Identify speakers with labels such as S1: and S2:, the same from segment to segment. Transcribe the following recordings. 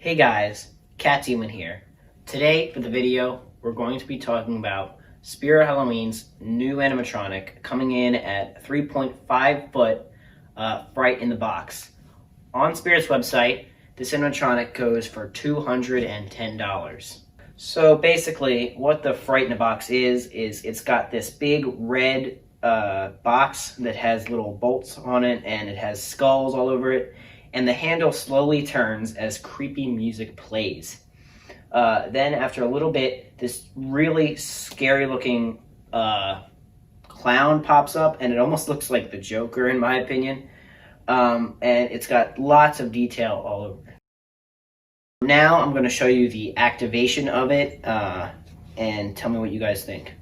S1: Hey guys, Cat Demon here. Today for the video, we're going to be talking about Spirit Halloween's new animatronic coming in at 3.5 foot Fright in the box. On Spirit's website, this animatronic goes for $210. So basically, what the Fright in the box is it's got this big red box that has little bolts on it and it has skulls all over it. And the handle slowly turns as creepy music plays. Then after a little bit, this really scary looking clown pops up, and it almost looks like the Joker in my opinion. And it's got lots of detail all over it. Now I'm going to show you the activation of it, and tell me what you guys think.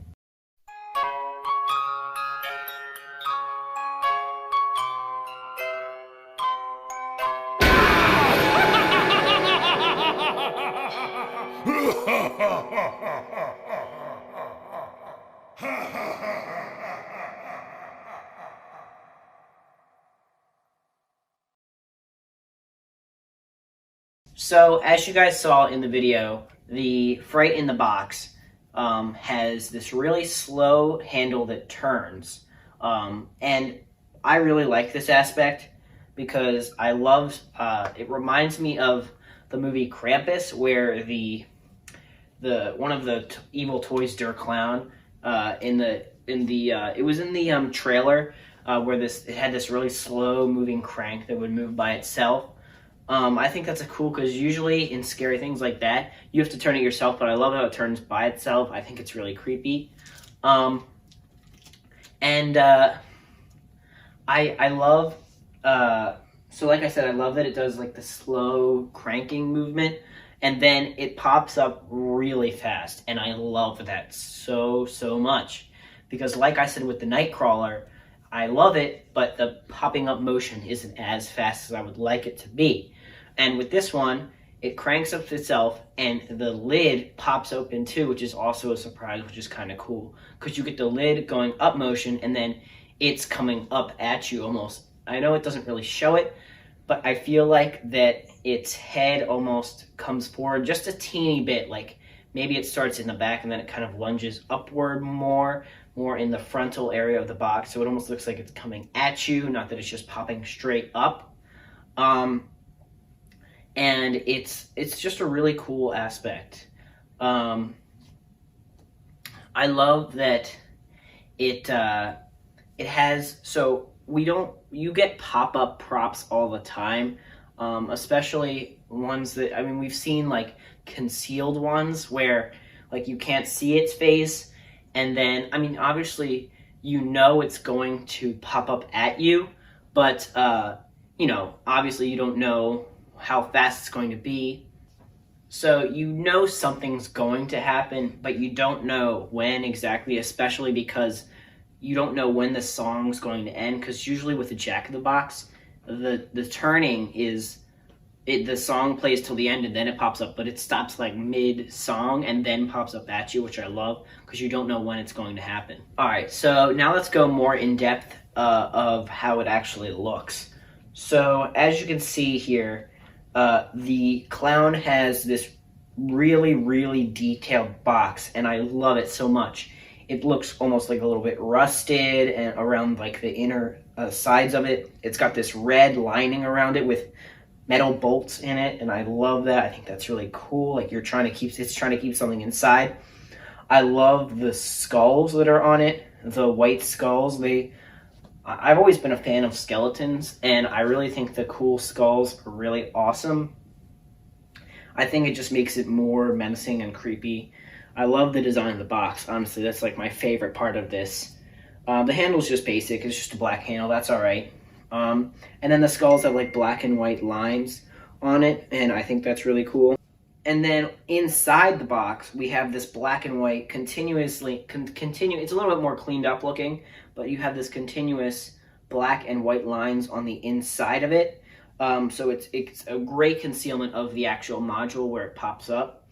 S1: So, as you guys saw in the video, the Fright in the box has this really slow handle that turns. And I really like this aspect because I love, it reminds me of the movie Krampus, where one of the evil toys, Der Clown, it was in the trailer where it had this really slow moving crank that would move by itself. I think that's cool because usually in scary things like that, you have to turn it yourself, but I love how it turns by itself. I think it's really creepy. I love, so like I said, I love that it does like the slow cranking movement, and then it pops up really fast, and I love that so much. Because like I said with the Nightcrawler, I love it, but the popping up motion isn't as fast as I would like it to be. And with this one, it cranks up itself, and the lid pops open too, which is also a surprise, which is kind of cool. Because you get the lid going up motion, and then it's coming up at you almost. I know it doesn't really show it, but I feel like that its head almost comes forward just a teeny bit. Like maybe it starts in the back, and then it kind of lunges upward more in the frontal area of the box. So it almost looks like it's coming at you, not that it's just popping straight up. And it's just a really cool aspect. I love that it has, so you get pop-up props all the time, especially ones that, I mean, we've seen like concealed ones where like you can't see its face, and then, I mean, obviously you know it's going to pop up at you, but you know, obviously you don't know how fast it's going to be. So you know something's going to happen, but you don't know when exactly, especially because you don't know when the song's going to end, because usually with the Jack in the Box, the turning is, the song plays till the end and then it pops up, but it stops like mid-song and then pops up at you, which I love, because you don't know when it's going to happen. Alright, so now let's go more in depth of how it actually looks. So as you can see here, the clown has this really detailed box, and I love it so much. It looks almost like a little bit rusted and around like the inner sides of it. It's got this red lining around it with metal bolts in it, and I love that. I think that's really cool. Like it's trying to keep something inside. I love the skulls that are on it, the white skulls. I've always been a fan of skeletons, and I really think the cool skulls are really awesome. I think it just makes it more menacing and creepy. I love the design of the box. Honestly, that's like my favorite part of this. The handle's just basic. It's just a black handle. That's all right. And then the skulls have like black and white lines on it, and I think that's really cool. And then inside the box, we have this black and white it's a little bit more cleaned up looking, but you have this continuous black and white lines on the inside of it. So it's a great concealment of the actual module where it pops up.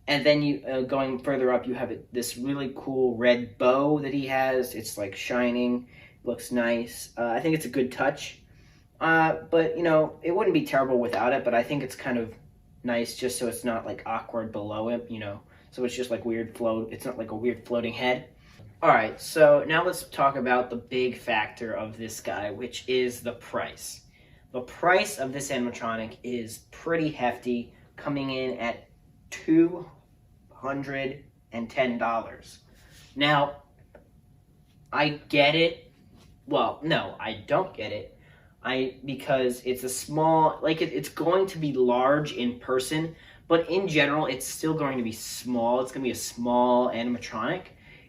S1: And then you going further up, you have this really cool red bow that he has. It's like shining, looks nice. I think it's a good touch. But you know, it wouldn't be terrible without it, but I think it's kind of nice, just so it's not like awkward below him, you know. So it's just like weird float. It's not like a weird floating head. All right, so now let's talk about the big factor of this guy, which is the price. The price of this animatronic is pretty hefty, coming in at $210. Now, I get it. Well, no, I don't get it. Because it's a small, like it's going to be large in person, but in general, it's still going to be small. It's going to be a small animatronic.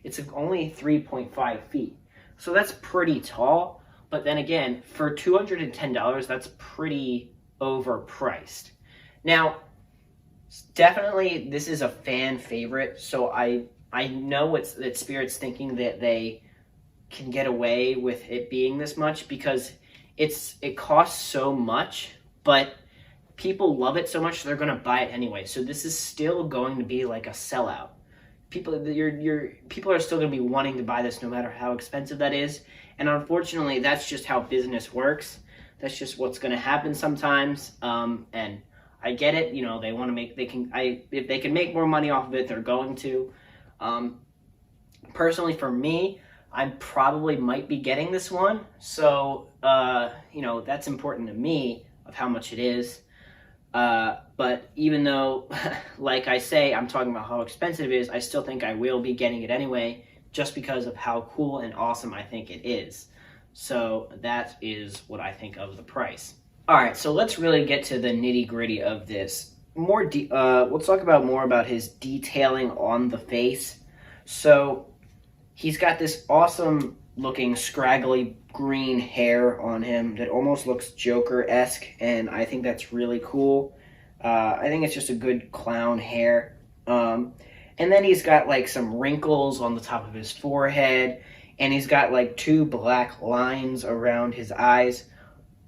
S1: It's only 3.5 feet. So that's pretty tall. But then again, for $210, that's pretty overpriced. Now, definitely this is a fan favorite. So I know that Spirit's thinking that they can get away with it being this much because it costs so much, but people love it so much they're going to buy it anyway. So this is still going to be like a sellout. People are still going to be wanting to buy this no matter how expensive that is. And unfortunately, that's just how business works. That's just what's going to happen sometimes. And I get it. You know, they want to make if they can make more money off of it, they're going to. Personally, for me, I probably might be getting this one. So, you know, that's important to me of how much it is. But even though, like I say, I'm talking about how expensive it is, I still think I will be getting it anyway, just because of how cool and awesome I think it is. So that is what I think of the price. All right, so let's really get to the nitty gritty of this. We'll talk about more about his detailing on the face. So he's got this awesome looking scraggly green hair on him that almost looks Joker-esque, and I think that's really cool. I think it's just a good clown hair. And then he's got like some wrinkles on the top of his forehead, and he's got like 2 black lines around his eyes,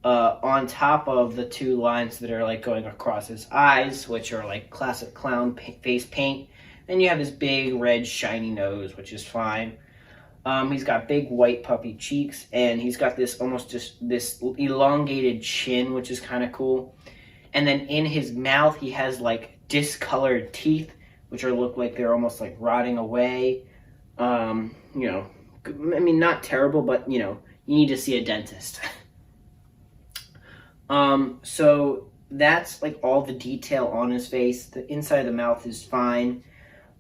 S1: on top of the 2 lines that are like going across his eyes, which are like classic clown face paint. Then you have his big red shiny nose, which is fine. He's got big white puffy cheeks, and he's got this almost just this elongated chin, which is kind of cool. And then in his mouth, he has like discolored teeth, which look like they're almost like rotting away. You know, I mean, not terrible, but you know, you need to see a dentist. So that's like all the detail on his face. The inside of the mouth is fine.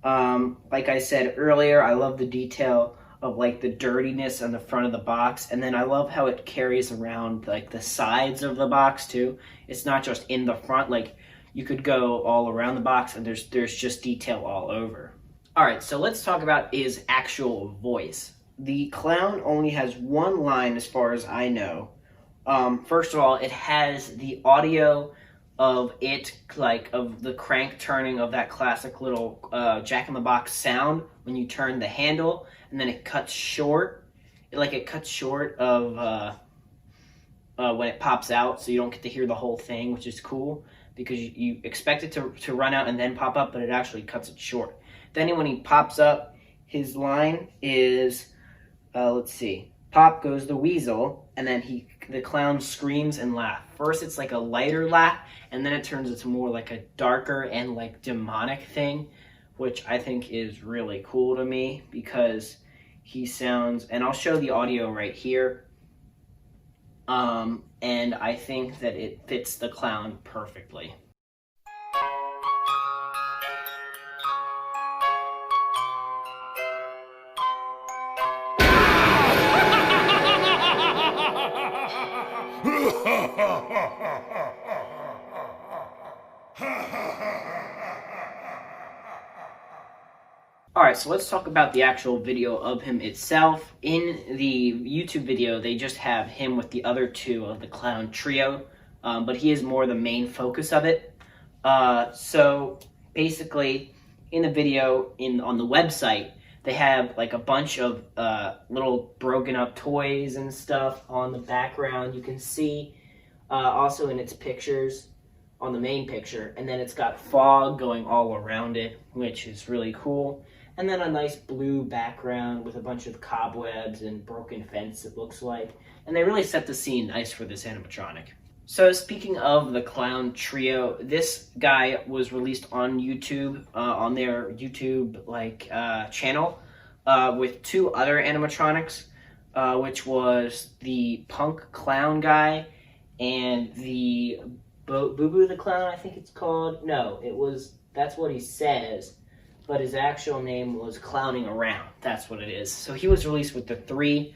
S1: Like I said earlier, I love the detail of like the dirtiness on the front of the box, and then I love how it carries around like the sides of the box too. It's not just in the front, like you could go all around the box and there's just detail all over. All right, so let's talk about his actual voice. The clown only has 1 line as far as I know. First of all, it has the audio of it, like of the crank turning of that classic little Jack-in-the-Box sound when you turn the handle, and then it cuts short. It cuts short of when it pops out, so you don't get to hear the whole thing, which is cool, because you expect it to run out and then pop up, but it actually cuts it short. Then when he pops up, his line is, let's see, pop goes the weasel, and then the clown screams and laughs. First it's like a lighter laugh, and then it turns into more like a darker and like demonic thing, which I think is really cool to me, because he sounds, and I'll show the audio right here, and I think that it fits the clown perfectly. Alright, so let's talk about the actual video of him itself. In the YouTube video, they just have him with the other 2 of the clown trio, but he is more the main focus of it. So basically, in the video on the website, they have like a bunch of little broken up toys and stuff on the background. You can see also in its pictures on the main picture, and then it's got fog going all around it, which is really cool. And then a nice blue background with a bunch of cobwebs and broken fence, it looks like. And they really set the scene nice for this animatronic. So speaking of the clown trio, this guy was released on YouTube, on their YouTube channel, with two other animatronics, which was the punk clown guy and the Boo Boo the clown, I think it's called. No, that's what he says, but his actual name was Clowning Around. That's what it is. So he was released with the three.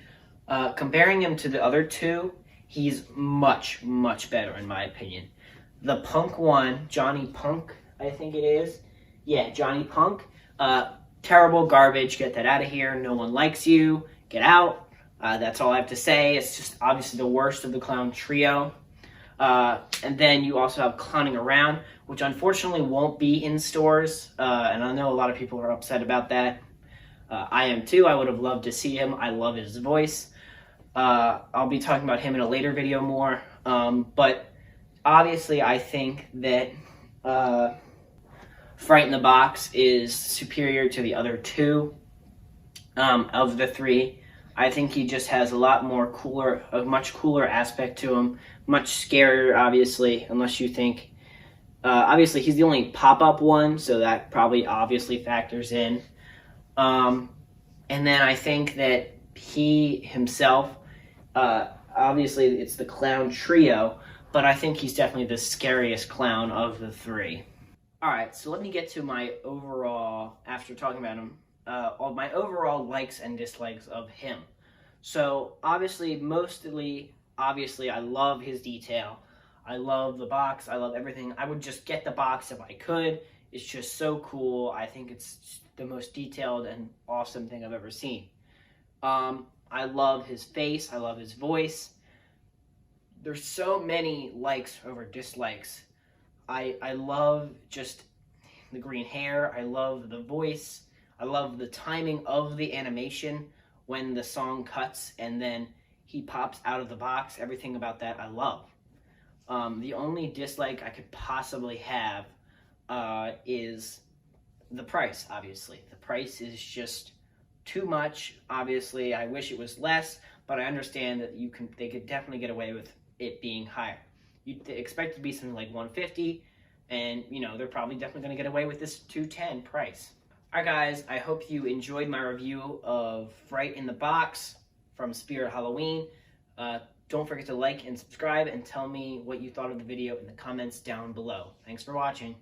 S1: Comparing him to the other two, he's much, much better in my opinion. The punk one, Johnny Punk, I think it is. Yeah, Johnny Punk. Terrible garbage. Get that out of here. No one likes you. Get out. That's all I have to say. It's just obviously the worst of the clown trio. And then you also have Clowning Around, which unfortunately won't be in stores. And I know a lot of people are upset about that. I am too. I would have loved to see him. I love his voice. I'll be talking about him in a later video more. But obviously I think that Fright in the Box is superior to the other two of the three. I think he just has a much cooler aspect to him. Much scarier, obviously, unless you think... obviously, he's the only pop-up one, so that probably obviously factors in. And then I think that he himself, obviously it's the clown trio, but I think he's definitely the scariest clown of the three. Alright, so let me get to my overall, after talking about him, all my overall likes and dislikes of him. So, obviously, I love his detail. I love the box. I love everything. I would just get the box if I could. It's just so cool. I think it's the most detailed and awesome thing I've ever seen. I love his face. I love his voice. There's so many likes over dislikes. I love just the green hair. I love the voice. I love the timing of the animation when the song cuts and then he pops out of the box. Everything about that I love. The only dislike I could possibly have is the price, obviously. The price is just too much. Obviously, I wish it was less, but I understand that they could definitely get away with it being higher. You'd expect it to be something like $150, and they're probably definitely going to get away with this $210 price. Alright guys, I hope you enjoyed my review of Fright in the Box from Spirit Halloween. Don't forget to like and subscribe and tell me what you thought of the video in the comments down below. Thanks for watching.